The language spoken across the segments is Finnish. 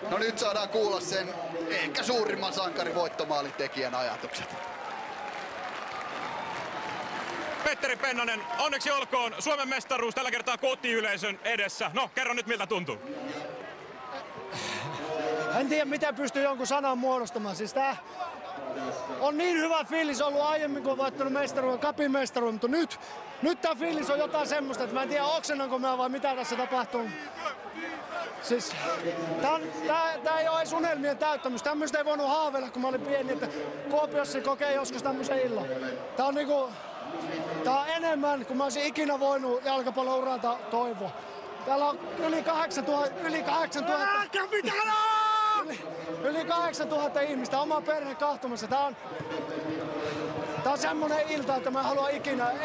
No nyt saadaan kuulla sen ehkä suurimman sankarivoittomaalin tekijän ajatukset. Petteri Pennanen, onneksi olkoon Suomen mestaruus tällä kertaa kotiyleisön edessä. No, kerro nyt miltä tuntuu. En tiedä miten pystyy jonkun sanan muodostamaan. Siis tää on niin hyvä fiilis ollut aiemmin, kun on voittanut mestaruuden, Cupin mestaruuden, mutta nyt tää fiilis on jotain semmoista, että mä en tiedä oksennanko mä vai mitä tässä tapahtuu. Siis tää ei ole edes unelmien täyttämys. Tämmöistä ei voinut haaveilla, kun mä olin pieni, että Kuopiossa kokee joskus tämmöisen illan. Tää on enemmän kuin mä olisin ikinä voinut jalkapallouralta toivoa. Täällä on yli 8000 ihmistä, oma perhe kahtumassa. Tää on semmonen ilta, että mä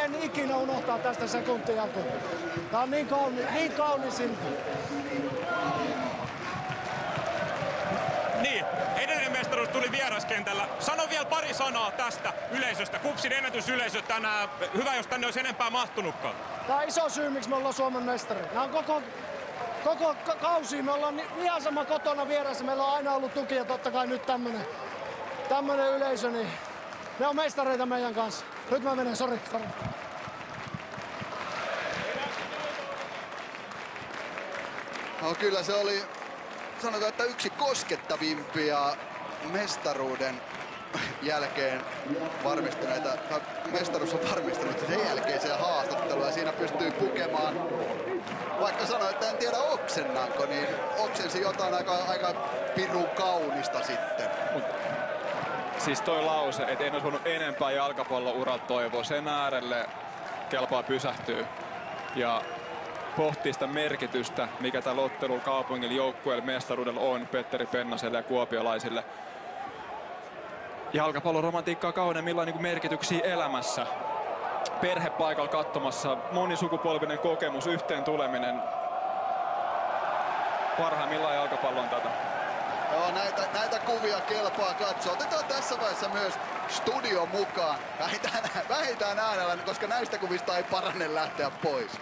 en ikinä unohtaa tästä sekuntia. Tää on niin kaunis ilta. Niin, edellinen mestaruus tuli vieraskentällä. Sano vielä pari sanaa tästä yleisöstä. KuPSin ennätysyleisö tänään. Hyvä, jos tänne olisi enempää mahtunutkaan. Tää on iso syy, miksi me ollaan Suomen mestari. Nää on koko kausi. Me ollaan ihan sama kotona vieressä. Meillä on aina ollut tuki ja totta kai nyt tämmönen yleisö, niin ne on mestareita meidän kanssa. Nyt mä menen, sori. No kyllä se oli, sanotaan, että yksi koskettavimpia mestaruuden jälkeen varmistuneita, mestaruus on varmistunut sen jälkeiseen haastatteluun ja siinä pystyy pukemaan, vaikka sanoin, että en tiedä oksennanko, niin oksensi jotain aika pirun kaunista sitten. Siis toi lause, että en olisi voinut enempää jalkapallouralta toivoa, sen äärelle kelpaa pysähtyä ja pohtii sitä merkitystä, mikä tällä ottelulla kaupungilla, joukkueella, mestaruudella on Petteri Pennaselle ja kuopiolaisille. Jalkapallon romantiikkaa kauneimmillaan niin merkityksiä elämässä. Perhepaikalla katsomassa, monisukupolvinen kokemus, yhteen tuleminen. Parhaimmillaan jalkapallo on tätä. Joo, näitä kuvia kelpaa katsoa. Otetaan tässä vaiheessa myös studio mukaan. Vähintään äänellä, koska näistä kuvista ei parane lähteä pois.